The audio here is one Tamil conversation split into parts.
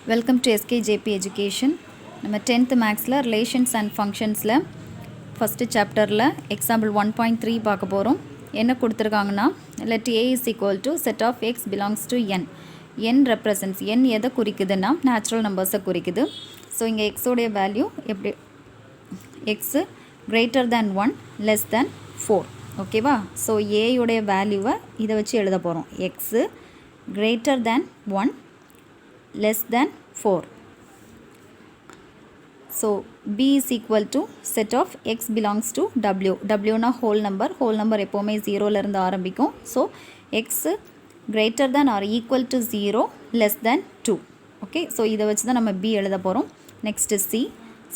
Welcome to எஸ்கேஜேபி education. நம்ம 10th மேக்ஸில் ரிலேஷன்ஸ் அண்ட் ஃபங்க்ஷன்ஸில் ஃபஸ்ட்டு சாப்டரில் எக்ஸாம்பிள் 1.3 பார்க்க போகிறோம். என்ன கொடுத்துருக்காங்கன்னா, let A is equal to set of x belongs to N. N represents, N எதை குறிக்குதுன்னா நேச்சுரல் நம்பர்ஸை குறிக்குது. ஸோ இங்கே எக்ஸோடைய வேல்யூ எப்படி, x greater than 1 less than 4. ஓகேவா? ஸோ ஏயுடைய வேல்யூவை இதை வச்சு எழுத போகிறோம். X greater than 1 less than 4. So B is equal to set of x belongs to W. W na whole number எப்போவுமே 0ல இருந்து ஆரம்பிக்கும். So x greater than or equal to 0 less than 2. Okay, so இதை வச்சு தான் நம்ம B எழுத போகிறோம். Next is C.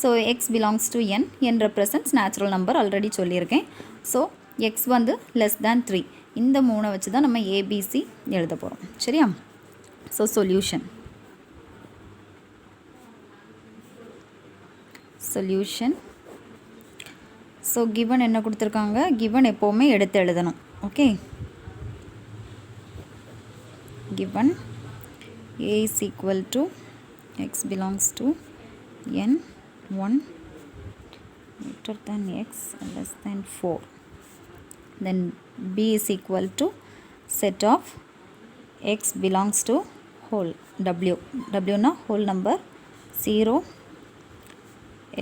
So x belongs to n. n represents natural number, already சொல்லியிருக்கேன். So x வந்து less than 3. இந்த மூணை வச்சு தான் நம்ம ABC எழுத போகிறோம். சரியா? So solution. ஸோ கிவன் என்ன கொடுத்துருக்காங்க, கிவன் எப்போவுமே எடுத்து எழுதணும். Okay, given a is equal to x belongs to n 1 greater than x less than 4. Then b is equal to set of x belongs to whole w na whole number 0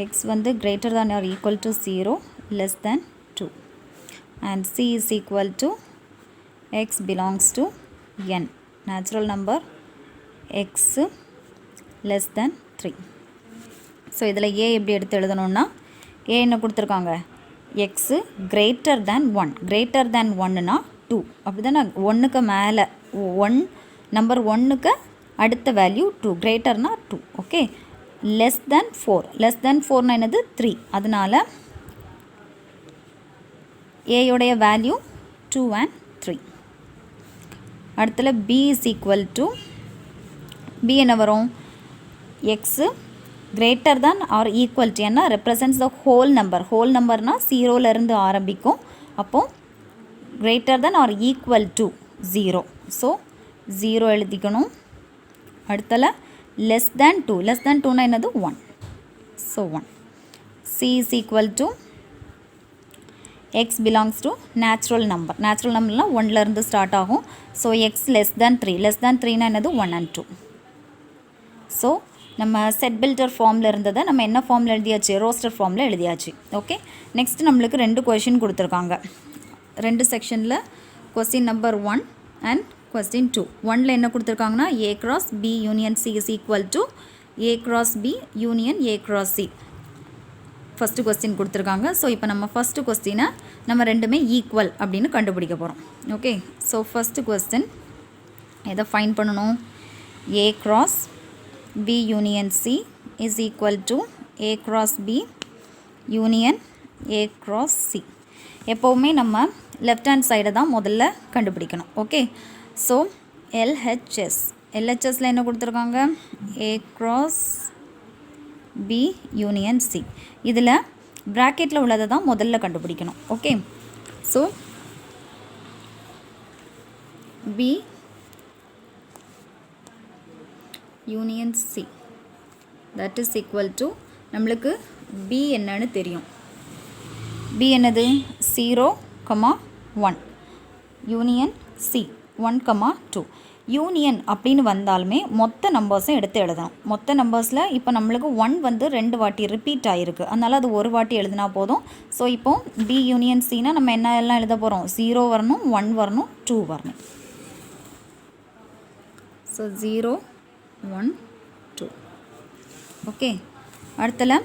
x வந்து greater than or equal to 0 less than 2, and c is equal to x belongs to n, natural number x less than 3. So இதில் a எப்படி எடுத்து எழுதணும்னா, a என்ன கொடுத்துருக்காங்க, x greater than 1, greater than 1னா 2, அப்படி தானே, 1க்கு மேலே 1 நம்பர் 1க்கு அடுத்த value 2, கிரேட்டர்னா 2. Okay, less than 4, less than 4 என்னது 3, அதனால் a உடைய value 2 and 3. அடுத்தல b is equal to, b என்ன வரும், x greater than or equal to, என்ன represents the whole numberனா 0ல இருந்து ஆரம்பிக்கும், அப்போ greater than or equal to 0, so 0 எழுதிக்கணும். அடுத்தல less than 2, less than 2 na என்னது 1, so 1. c is equal to x belongs to natural number னா 1ல இருந்து ஸ்டார்ட் ஆகும், so x less than 3, less than 3 na என்னது 1 and 2. so நம்ம செட் பில்டர் ஃபார்மில் இருந்ததை நம்ம என்ன ஃபார்மில் எழுதியாச்சு, ரோஸ்டர் ஃபார்மில் எழுதியாச்சு. ஓகே, நெக்ஸ்ட் நம்மளுக்கு 2 கொஷின் கொடுத்துருக்காங்க, 2 செக்ஷனில் கொஸ்டின் நம்பர் 1 அண்ட் question 2. 1ல என்ன கொடுத்துருக்காங்கன்னா, a cross b union c is equal to a cross b union a cross c. First question கொடுத்துருக்காங்க. ஸோ இப்போ நம்ம ஃபஸ்ட்டு கொஸ்டினை நம்ம ரெண்டுமே ஈக்குவல் அப்படின்னு கண்டுபிடிக்க போகிறோம். ஓகே, ஸோ ஃபஸ்ட்டு கொஸ்டின் எதை ஃபைண்ட் பண்ணணும், a cross b union c is equal to a cross b union a cross c. எப்போவுமே நம்ம லெஃப்ட் ஹேண்ட் சைடை தான் முதல்ல கண்டுபிடிக்கணும். ஓகே, ஸோ LHSல என்ன கொடுத்துருக்காங்க, a cross b union c. இதில் ப்ராக்கெட்டில் உள்ளதை தான் முதல்ல கண்டுபிடிக்கணும். Okay, so b union c that is equal to, நம்மளுக்கு b என்னன்னு தெரியும், b என்னது 0, 1 யூனியன் c 1, 2. யூனியன் அப்படின்னு வந்தாலுமே மொத்த நம்பர்ஸும் எடுத்து எழுதணும். மொத்த நம்பர்ஸில் இப்போ நம்மளுக்கு 1 வந்து 2 வாட்டி ரிப்பீட் ஆகிருக்கு, அதனால் அது ஒரு வாட்டி எழுதினா போதும். ஸோ இப்போ b யூனியன் cனா நம்ம என்ன எல்லாம் எழுத போகிறோம், 0 வரணும், 1 வரணும், 2 வரணும். ஸோ 0, 1, 2. ஓகே, அடுத்தல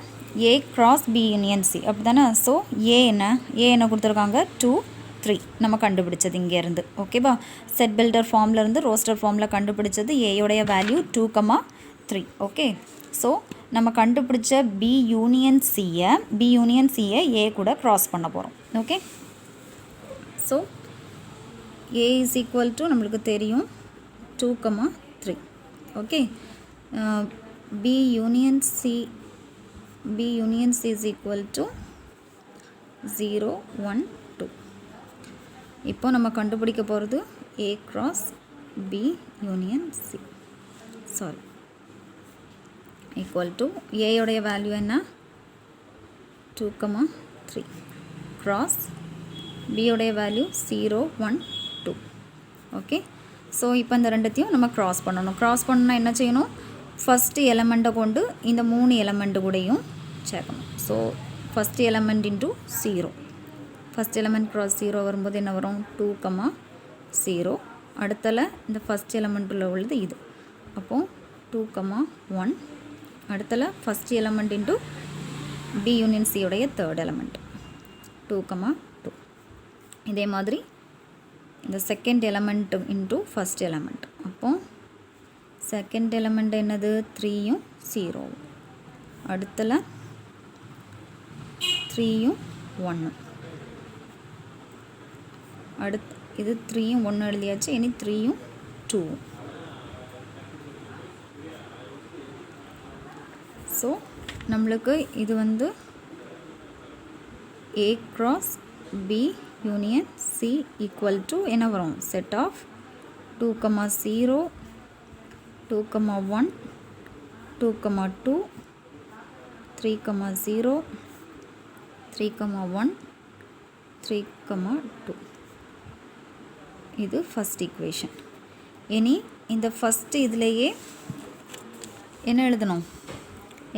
a cross b union c அப்படி தானே. ஸோ a என்ன கொடுத்துருக்காங்க, 2, 3 நம்ம கண்டுபிடிச்சது இங்கேருந்து. ஓகேவா, செட் பில்டர் ஃபார்ம்லேருந்து ரோஸ்டர் ஃபார்மில் கண்டுபிடிச்சது ஏயோடைய வேல்யூ 2, 3. ஓகே, ஸோ நம்ம கண்டுபிடிச்ச b யூனியன் சியை ஏ கூட க்ராஸ் பண்ண போகிறோம். Okay, so a is equal to நம்மளுக்கு தெரியும் 2, 3. Okay, b union c is equal to 0, 1, 2. இப்போ நம்ம கண்டுபிடிக்க போகிறது a cross b union c. Sorry, equal to ஏயோடைய வேல்யூ என்ன 2, 3 கிராஸ் பியோடைய வேல்யூ 0, 1, 2. ஓகே, ஸோ இப்போ இந்த ரெண்டுத்தையும் நம்ம க்ராஸ் பண்ணணும். க்ராஸ் பண்ணால் என்ன செய்யணும், ஃபஸ்ட்டு எலமெண்ட்டை கொண்டு இந்த 3 எலமெண்ட்டு கூடயும் சேர்க்கணும். So first element into 0, first element cross 0 வரும்போது என்ன வரும் 2, 0. அடுத்தல இந்த ஃபஸ்ட் எலமெண்ட்டில் உள்ளது இது, அப்போது 2, 1. அடுத்தல first element into B union சியோடைய தேர்ட் எலமெண்ட் 2, 2. இதே மாதிரி இந்த second element into first element, அப்போது செகண்ட் எலமெண்ட் என்னது 3யும் 0வும். அடுத்தல 3யும் 1. அடுத்து இது 3யும் 1 எழுதியாச்சு, இனி 3யும் 2வும். ஸோ நம்மளுக்கு இது வந்து A cross B union C equal to என்ன வரும், செட் ஆஃப் 2, 0, 2, 1, 2, 2, 3, 0, 3, 1, 3, 2. இது ஃபஸ்ட் ஈக்குவேஷன். இனி இந்த ஃபஸ்ட்டு இதிலேயே என்ன எழுதணும்,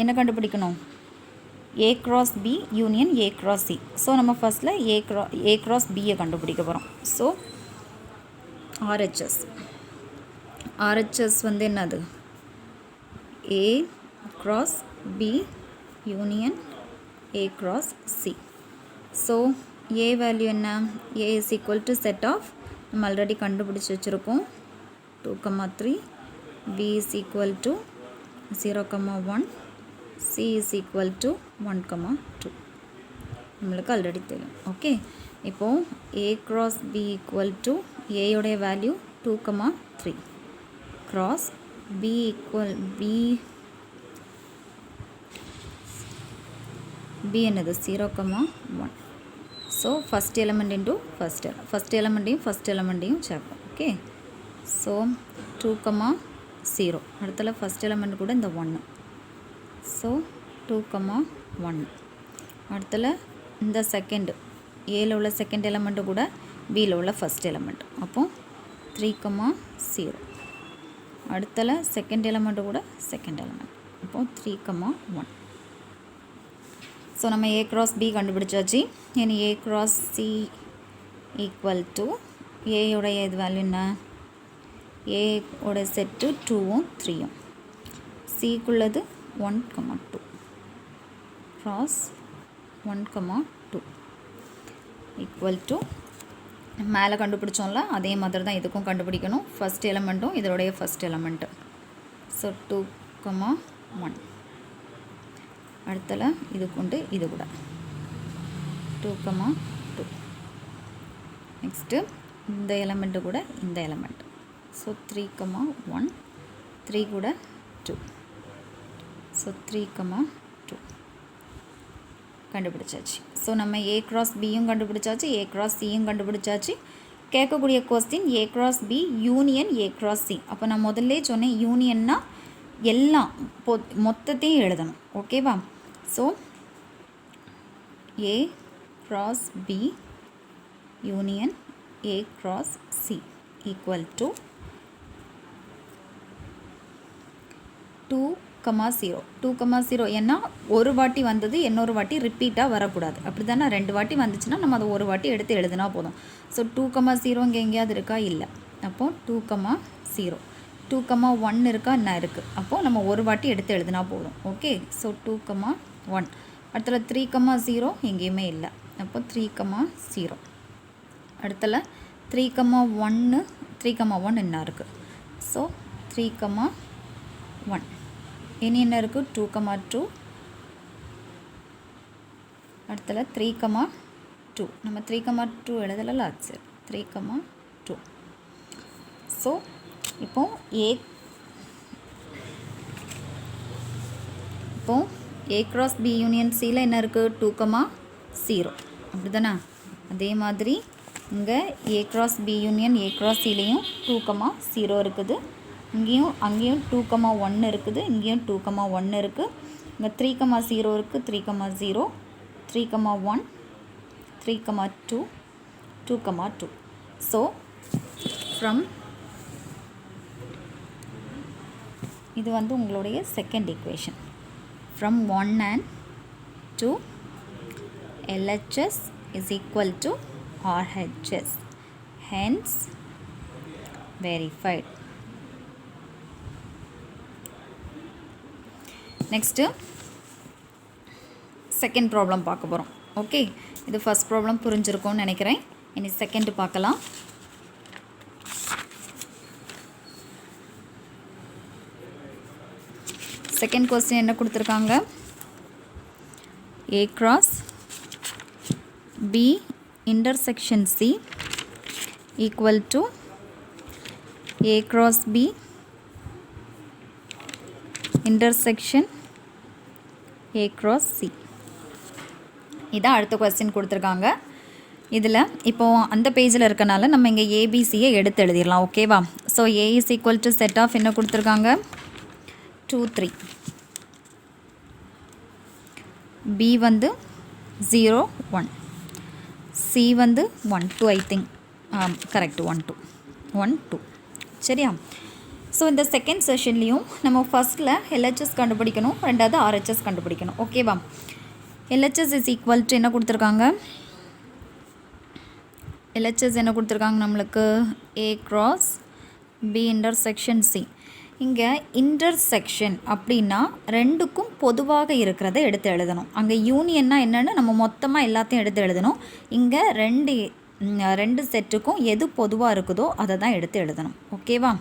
என்ன கண்டுபிடிக்கணும், A cross B union A cross C. So நம்ம ஃபஸ்ட்டில் A cross Bயை கண்டுபிடிக்க போகிறோம். ஸோ RHS வந்து என்னது, A cross B union A cross C. So A value என்ன, A is equal to set of நம்ம ஆல்ரெடி கண்டுபிடிச்சி வச்சுருக்கோம் 2, 3. B is equal to 0, 1. C is equal to 1, 2. நம்மளுக்கு ஆல்ரெடி தெரியும். ஓகே, இப்போது A cross B equal to A உடைய value 2, 3 cross B equal B என்னது 0, 1. So first element into first எலமெண்ட்டையும் சேர்ப்போம். Okay, so 2, 0. அடுத்தல ஃபஸ்ட் எலமெண்ட் கூட இந்த 1. ஸோ 2, 1. அடுத்தல இந்த செகண்ட் ஏல உள்ள செகண்ட் எலமெண்ட்டு கூட பியில் உள்ள ஃபஸ்ட் எலமெண்ட், அப்போது 3, 0. அடுத்தல செகண்ட் எலமெண்ட்டு கூட செகண்ட் எலமெண்ட், அப்போது 3, 1. ஸோ நம்ம A cross B கண்டுபிடிச்சாச்சு. இனி A cross C equal to ஏயோடைய இது வேல்யூ என்ன, ஏயோட செட்டு 2வும் 3யும், சிக்குள்ளது 1, 2 cross 1, 2 ஈக்குவல் டு மேலே கண்டுபிடிச்சோம்ல அதே மாதிரி தான் இதுக்கும் கண்டுபிடிக்கணும். ஃபஸ்ட் எலமெண்ட்டும் இதோடைய ஃபஸ்ட் எலமெண்ட்டு. ஸோ 2, 1. அடுத்தல இது கொண்டு இது கூட 2, 2. நெக்ஸ்ட்டு இந்த எலமெண்ட்டு கூட இந்த எலமெண்ட். ஸோ 3, 1. 3 கூட 2. ஸோ 3, 2 கண்டுபிடிச்சாச்சு. ஸோ நம்ம A cross Bயும் கண்டுபிடிச்சாச்சு, A cross Cயும் கண்டுபிடிச்சாச்சு. கேட்கக்கூடிய question A cross B union A cross C. அப்போ நான் முதல்ல சொன்னேன் யூனியன்னா எல்லாம் மொத்தத்தையும் எழுதணும். ஓகேவா? So A cross B union A cross C equal to 2, 0. 2, 0 ஏன்னா ஒரு வாட்டி வந்தது இன்னொரு வாட்டி ரிப்பீட்டாக வரக்கூடாது. அப்படி தானே, 2 வாட்டி வந்துச்சுன்னா நம்ம அதை ஒரு வாட்டி எடுத்து எழுதுனா போதும். ஸோ 2, 0 இங்கே எங்கேயாவது இருக்கா, இல்லை. அப்போது 2, 0. 2, 1 இருக்கா, என்ன இருக்குது. அப்போது நம்ம ஒரு வாட்டி எடுத்து எழுதுனா போதும். Okay, so 2, 1. அடுத்தல 3, 0 எங்கேயுமே இல்லை. அப்போ 3, 0. அடுத்தல 3, 1 என்ன இருக்குது. ஸோ 3, 1. இனி என்ன இருக்குது, 2, 2. அடுத்தல 3, 2. நம்ம 3, 2 எழுதல, சரி. 3, 2. ஸோ இப்போது A cross B யூனியன் Cயில் என்ன இருக்குது, 2, 0. அப்படி தானே. அதே மாதிரி இங்கே A cross B union A cross Cலையும் 2, 0 இருக்குது. இங்கேயும் அங்கேயும் 2,1 இருக்குது, இங்கேயும் 2,1 இருக்குது. இங்கே 3,0 இருக்குது, 3,0, 3,1, 3,2, 2,2. ஸோ ஃப்ரம் இது வந்து உங்களுடைய second equation. From 1 and 2 LHS is equal to RHS, hence verified. Next second problem பார்க்க போகிறோம். ஓகே, இது ஃபஸ்ட் ப்ராப்ளம் புரிஞ்சிருக்கும்னு நினைக்கிறேன். இனி செகண்ட் பார்க்கலாம். செகண்ட் கொஸ்டின் என்ன கொடுத்துருக்காங்க? A cross B intersection C equal to A cross B intersection A cross C. இதான் அடுத்த கொஸ்டின் கொடுத்துருக்காங்க. இதில் இப்போது அந்த பேஜில் இருக்கனால நம்ம இங்கே ஏபிசியை எடுத்து எழுதிடலாம். ஓகேவா? So A is equal to set of என்ன கொடுத்துருக்காங்க? 2, 3. B வந்து 0, 1. C வந்து 1, 2 ஐ திங்க். கரெக்ட், 1, 2, 1, 2. சரியா? ஸோ இந்த செகண்ட் செஷன்லேயும் நம்ம ஃபஸ்ட்டில் LHS கண்டுபிடிக்கணும், ரெண்டாவது RHS கண்டுபிடிக்கணும். ஓகேவா? LHS இஸ் ஈக்குவல் டு என்ன கொடுத்துருக்காங்க? LHS என்ன கொடுத்துருக்காங்க நம்மளுக்கு? A cross B intersection C. இங்கே இன்டர்செக்ஷன் அப்படின்னா ரெண்டுக்கும் பொதுவாக இருக்கிறத எடுத்து எழுதணும். அங்கே யூனியன்னா என்னென்னு நம்ம மொத்தமாக எல்லாத்தையும் எடுத்து எழுதணும். இங்கே ரெண்டு செட்டுக்கும் எது பொதுவாக இருக்குதோ அதை தான் எடுத்து எழுதணும். ஓகேவா?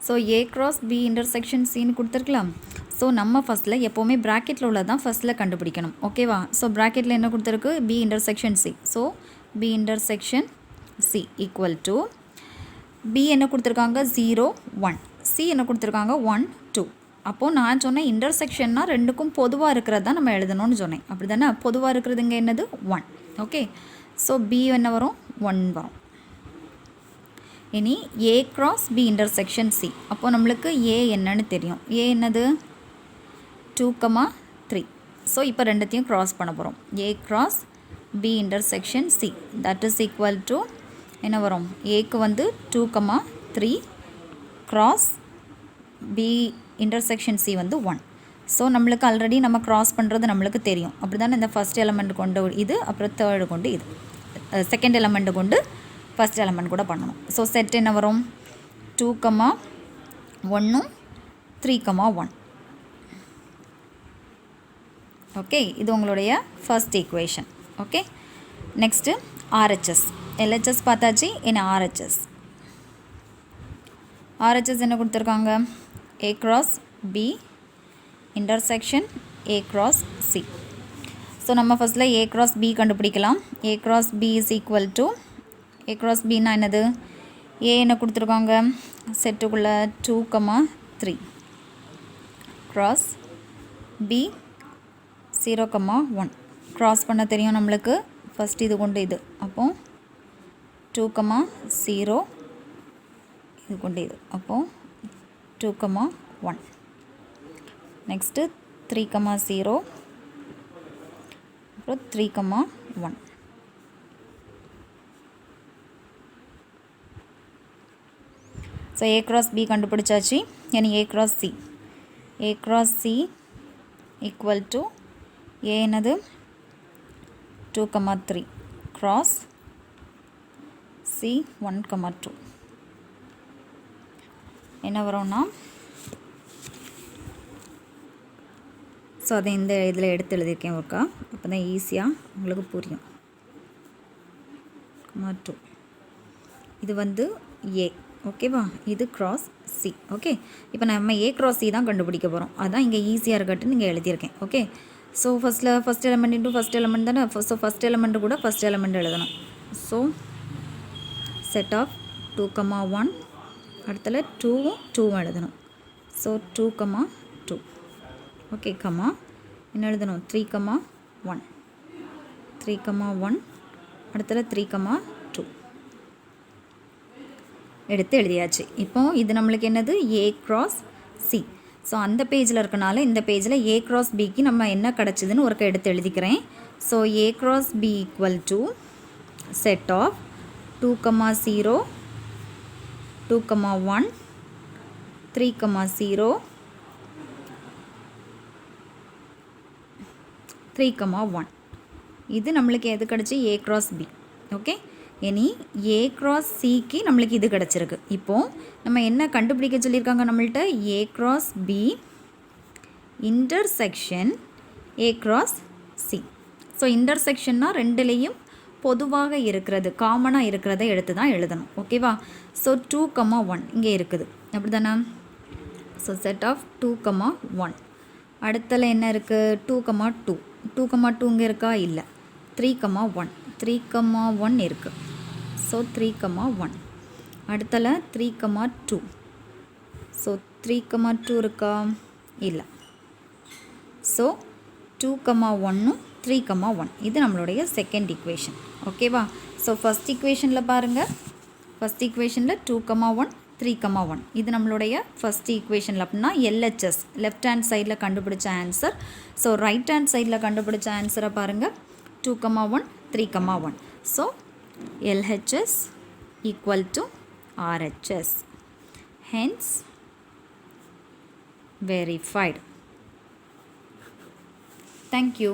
So A cross B intersection சின்னு கொடுத்துருக்கலாம். ஸோ நம்ம ஃபஸ்ட்டில் எப்போவுமே ப்ராக்கெட்டில் உள்ளதான் ஃபஸ்ட்டில் கண்டுபிடிக்கணும். ஓகேவா? ஸோ ப்ராக்கெட்டில் என்ன கொடுத்துருக்கு? B intersection C. So B intersection C equal to B என்ன கொடுத்துருக்காங்க? 0, 1. C என்ன கொடுத்துருக்காங்க? 1, 2. அப்போது நான் சொன்னேன் இன்டர்செக்ஷன்னா ரெண்டுக்கும் பொதுவாக இருக்கிறது தான் நம்ம எழுதணும்னு சொன்னேன். அப்படி தானே? பொதுவாக இருக்கிறது இங்கே என்னது? 1. ஓகே, ஸோ B என்ன வரும்? 1 வரும். இனி A cross B intersection C. அப்போது நம்மளுக்கு A என்னன்னு தெரியும். A என்னது? 2, 3. ஸோ இப்போ ரெண்டுத்தையும் க்ராஸ் பண்ண போகிறோம். A cross B intersection C, that is equal to என்ன வரும்? Aக்கு வந்து 2, 3 cross B intersection C வந்து 1. ஸோ நம்மளுக்கு ஆல்ரெடி நம்ம க்ராஸ் பண்ணுறது நம்மளுக்கு தெரியும். அப்படி தானே? இந்த ஃபஸ்ட் எலமெண்ட் கொண்டு இது, அப்புறம் தேர்டு கொண்டு இது, செகண்ட் எலமெண்ட் கொண்டு ஃபஸ்ட் எலமெண்ட் கூட பண்ணணும். ஸோ செட் என்ன வரும்? 2, 1, 3, 1. ஓகே, இது உங்களுடைய first equation. Okay, next RHS. LHS பார்த்தாச்சு. என்ன RHS? RHS என்ன கொடுத்துருக்காங்க? A cross B intersection A cross C. So நம்ம ஃபஸ்ட்டில் A cross B கண்டுபிடிக்கலாம். A cross B is equal to A cross Bனா என்னது? A என்ன கொடுத்துருக்காங்க? செட்டுக்குள்ளே 2, 3 cross B 0, 1. க்ராஸ் பண்ண தெரியும் நம்மளுக்கு. ஃபஸ்ட் இது கொண்டு இது, அப்போது 2, 0, இது கொண்டு இது, அப்போது 2, 1. நெக்ஸ்ட்டு 3, 0, அப்புறம் 3, 1. ஸோ A cross B கண்டுபிடிச்சாச்சு. இனி A cross C. A cross C equal to A என்னது? 2, 3 cross C 1, 2. என்ன வரும்னா, ஸோ அதை இந்த இதில் எடுத்து எழுதியிருக்கேன் ஒருக்கா, அப்போ தான் ஈஸியாக உங்களுக்கு புரியும். 2 இது வந்து A. ஓகேவா? இது கிராஸ் C. ஓகே, இப்போ நம்ம A cross C தான் கண்டுபிடிக்க போகிறோம். அதான் இங்கே ஈஸியாக இருக்கட்டுன்னு இங்கே எழுதியிருக்கேன். Okay, so first element into first element தானே. ஸோ ஃபஸ்ட் எலமெண்ட்டு கூட ஃபஸ்ட் எலமெண்ட் எழுதணும். ஸோ செட் ஆஃப் 2, 1, அடுத்தல 2 எழுதணும். ஸோ 2, 2. ஓகே, என்ன எழுதணும்? 3, 1. 3, 1, அடுத்தல 3, 2. எடுத்து எழுதியாச்சு. இப்போ இது நம்மளுக்கு என்னது A cross C. ஸோ அந்த பேஜில் இருக்கனால இந்த பேஜில் A cross Bக்கு நம்ம என்ன கிடச்சிதுன்னு ஒருக்க எடுத்து எழுதிக்கிறேன். So A cross B equal to set of 2, 0, 2, 1, 3, 0, 3, 1. இது நம்மளுக்கு எது கிடச்சி A cross B. ஓகே, இனி A cross Cக்கு நம்மளுக்கு இது கிடச்சிருக்கு. இப்போது நம்ம என்ன கண்டுபிடிக்க சொல்லியிருக்காங்க நம்மள்கிட்ட? A cross B intersection A cross C. So இன்டர்செக்ஷன்னா ரெண்டுலேயும் பொதுவாக இருக்கிறது, காமனாக இருக்கிறத எடுத்து தான் எழுதணும். ஓகேவா? ஸோ 2, 1 இங்கே இருக்குது, அப்படி தானே? So set of 2, 1. அடுத்தல என்ன இருக்குது? 2, 2. 2, 2 இங்கே இருக்கா? இல்லை. 3, 1. 3, 1 இருக்குது. ஸோ 3, 1. அடுத்தல 3, 2. ஸோ 3, 2 இருக்கா? இல்லை. ஸோ 2, 1, 3, 1. இது நம்மளுடைய செகண்ட் ஈக்குவேஷன். ஓகேவா? ஸோ ஃபஸ்ட் ஈக்குவேஷனில் பாருங்கள். ஃபஸ்ட் ஈக்குவேஷனில் 2, 1, 3, 1. இது நம்மளுடைய ஃபஸ்ட் ஈக்குவேஷனில் அப்படின்னா LHS லெஃப்ட் ஹேண்ட் சைடில் கண்டுபிடிச்ச ஆன்சர். ஸோ ரைட் ஹேண்ட் சைடில் கண்டுபிடிச்ச ஆன்சரை பாருங்கள். 2, 1, 3, 1. So LHS equal to RHS. Hence verified. Thank you.